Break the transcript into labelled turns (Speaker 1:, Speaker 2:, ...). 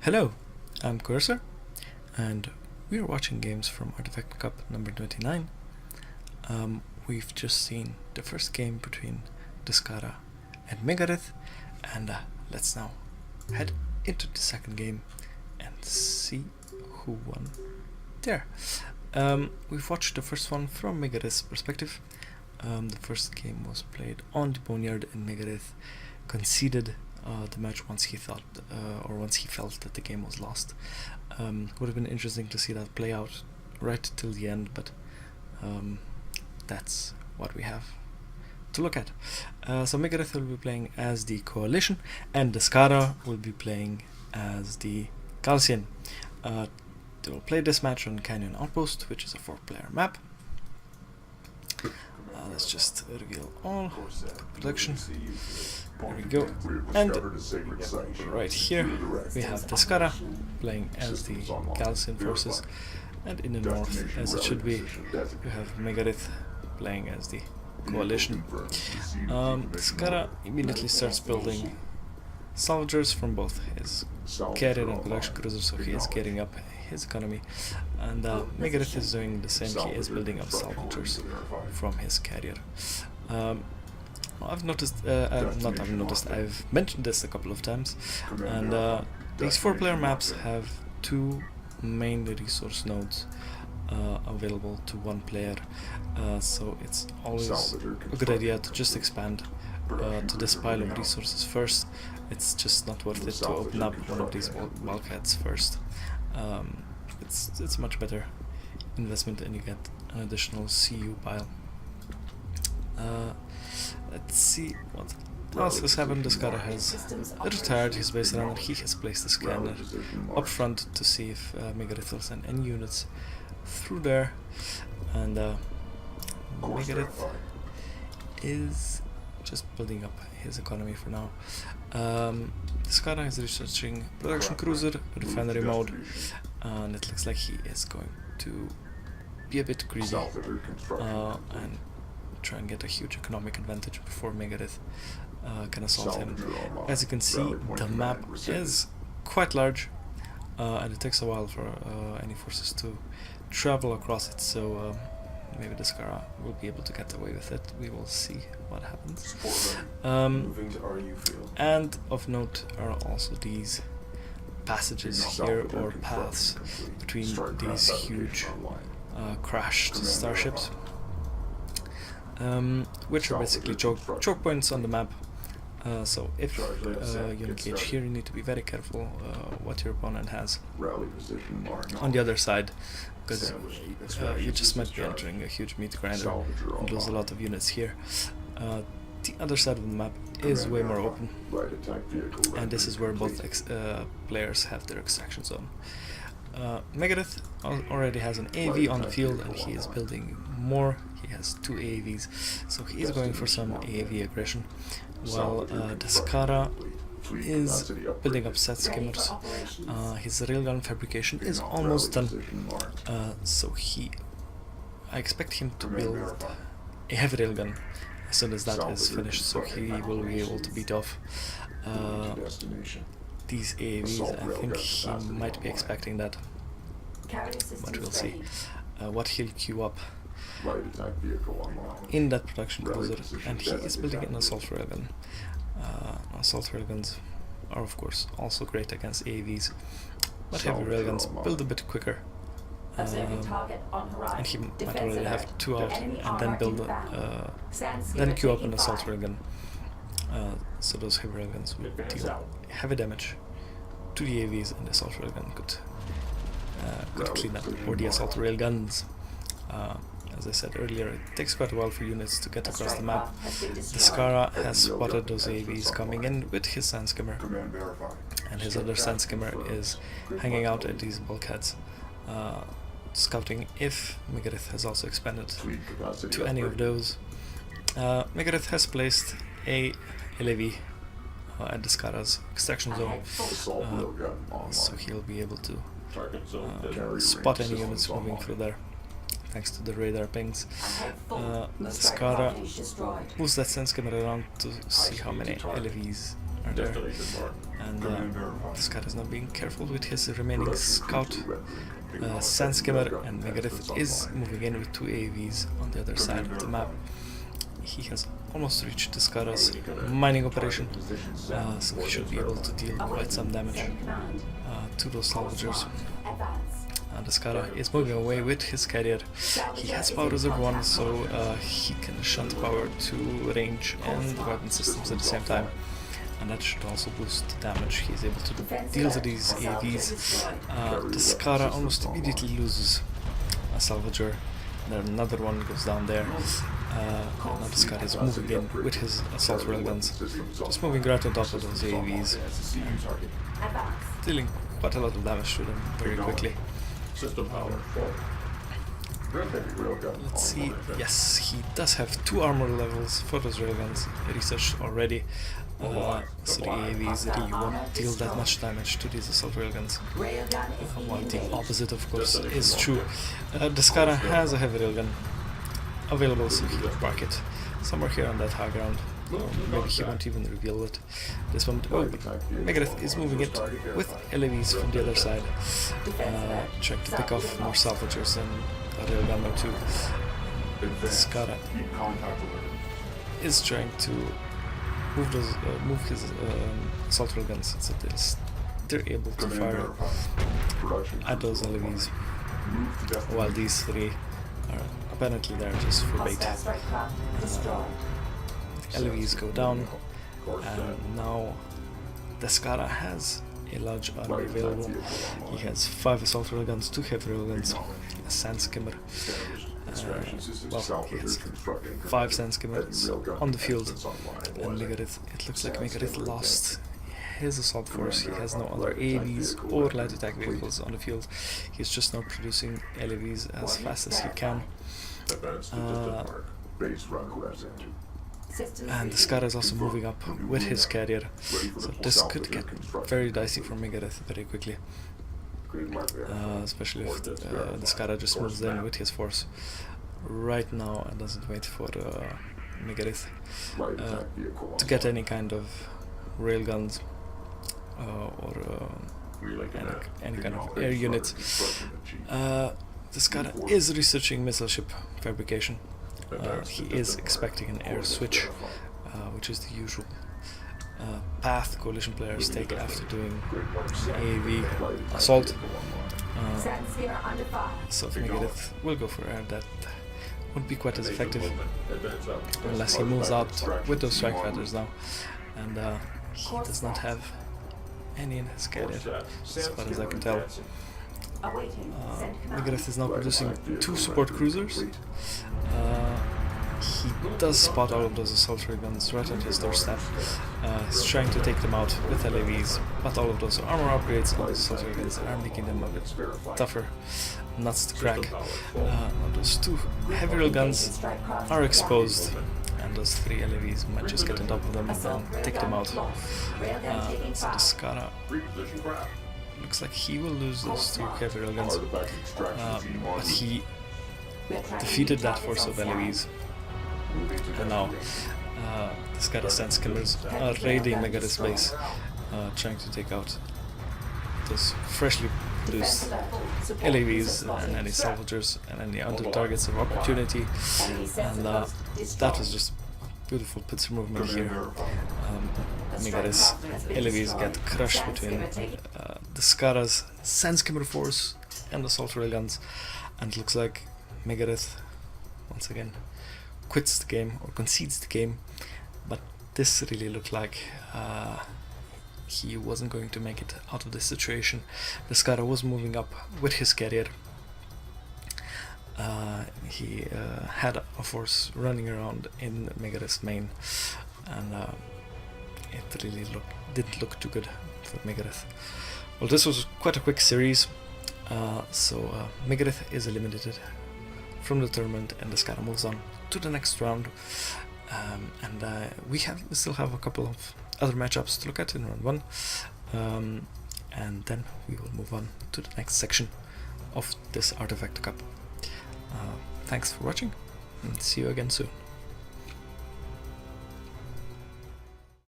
Speaker 1: Hello, I'm Coercer, and we are watching games from ArtifactCup number 29. We've just seen the first game between Descara and Megarith, and let's now head into the second game and see who won there. We've watched the first one from Megarith's perspective. The first game was played on the Boneyard, and Megarith conceded the match once he thought, or once he felt that the game was lost. Would have been interesting to see that play out right till the end, but that's what we have to look at. So Megarith will be playing as the Coalition, and Descara will be playing as the Calcian. They will play this match on Canyon Outpost, which is a 4-player map. Let's just reveal all production. There we go. And right here we have Descara playing as the Calcian forces, and in the north, as it should be, we have Megarith playing as the Coalition. Descara immediately starts building salvagers from both his carrier and production cruiser, so he is getting up his economy, and Megarith is doing the same. He is building up salvagers from his carrier. I've mentioned this a couple of times, and these 4-player maps have 2 main resource nodes available to one player, so it's always a good idea to just expand to this pile of resources first. It's just not worth it to open up one of these bulkheads first. It's a much better investment, and you get an additional CU pile. Let's see what else has happened. Descara has retired his base runner. He has placed a scanner up front to see if Megarith will send any units through there, and Megarith is just building up his economy for now. Descara is researching production cruiser, refinery mode, and it looks like he is going to be a bit greedy and try and get a huge economic advantage before Megarith can assault him. As you can see, the map is quite large, and it takes a while for any forces to travel across it, so maybe Descara will be able to get away with it. We will see what happens. And of note are also these passages here, or paths, between these huge crashed starships, which are basically choke points on the map. So if you engage here, you need to be very careful what your opponent has on the other side, because you just might be entering a huge meat grinder and lose a lot of units here. The other side of the map is way more open, and this is where both players have their extraction zone. Megarith already has an AV on the field, and he is building more. He has 2 AAVs, so he is going for some AAV aggression, while Descara is building up set skimmers. His railgun fabrication is almost done, so I expect him to build a heavy railgun as soon as that is finished, so he will be able to beat off these AAVs. I think he might be expecting that, but we'll see what he'll queue up in that production cruiser. And he is building an assault railgun. Assault railguns are of course also great against AAVs, but heavy railguns build a bit quicker, and he might already have 2 out and then build then queue up an assault railgun. So those heavy railguns will deal heavy damage to the AAVs, and the assault railgun could clean up, or the assault railguns. As I said earlier, it takes quite a while for units to get across the map. Descara has spotted those AVs coming in with his sand skimmer, and his other sand skimmer is hanging out at these bulkheads, scouting if Megarith has also expanded to any of those. Megarith has placed a LAV at Descara's extraction zone, so he'll be able to spot any units moving through there, thanks to the radar pings. Descara moves that sand skimmer around to see how many LAVs are there. And Descara is now being careful with his remaining scout. Sand Skimmer and Megarith is moving in with 2 AVs on the other side of the map. He has almost reached Descara's mining operation, so he should be able to deal quite some damage to those salvagers. Descara is moving away with his carrier. He has power reserve 1, so he can shunt power to range and weapon systems at the same time. And that should also boost the damage he is able to deal to these AVs. Descara almost immediately loses a salvager. Then another one goes down there. Now Descara is moving in with his assault railguns, just moving right on top of those AVs, dealing quite a lot of damage to them very quickly. Let's see, yes, he does have 2 armor levels for those railguns researched already, so the AVs really won't deal that much damage to these assault railguns, while the opposite of course is true. Descara has a heavy railgun available, so he can park it somewhere here on that high ground. Maybe he won't even reveal it this moment. Oh, but Megarith is moving it with LAVs from the other side, trying to pick off more salvagers and a railgun or 2. Descara is trying to move his assault railguns so they're able to fire at those LAVs, while these 3 are apparently there just for bait. LAVs go down, and now Descara has a large army available. He has 5 assault railguns, 2 heavy railguns, a sand skimmer. Well, he has 5 sand skimmers on the field, and Megarith, it looks like Megarith lost his assault force. He has no other AVs or light attack vehicles on the field. He's just now producing LAVs as fast as he can. And Descara is also moving up with his carrier, so this could get very dicey for Megarith very quickly, especially if Descara just moves in with his force right now and doesn't wait for Megarith to get any kind of railguns or any kind of air units. Descara is researching missile ship fabrication. He is expecting an air switch, which is the usual path coalition players take after doing AV assault. So if Megarith will go for air, that won't be quite as effective unless he moves out with those strike fighters now, and he does not have any in his carrier, as far as I can tell. Megarith is now producing 2 support cruisers. He does spot all of those assault railguns right on his doorstep. He's trying to take them out with LAVs, but all of those armor upgrades on those assault railguns are making them a bit tougher nuts to crack. Those 2 heavy railguns are exposed, and those 3 LAVs might just get on top of them and then take them out. So Descara looks like he will lose those 2 heavy railguns, but he defeated that force of LAVs, and now Descara sand skimmers are raiding Megarith's base, trying to take out those freshly produced LAVs and any salvagers and any other targets of opportunity, and that was just beautiful pincer movement here. Megarith's LAVs get crushed between Descara's sand skimmer force and assault railguns, and it looks like Megarith once again quits the game or concedes the game, but this really looked like he wasn't going to make it out of this situation. Descara was moving up with his carrier. He had a force running around in Megarith's main, and it really didn't look too good for Megarith. Well, this was quite a quick series, so Megarith is eliminated from the tournament, and Descara moves on to the next round, and we still have a couple of other matchups to look at in round 1, and then we will move on to the next section of this Artifact Cup. Thanks for watching, and see you again soon.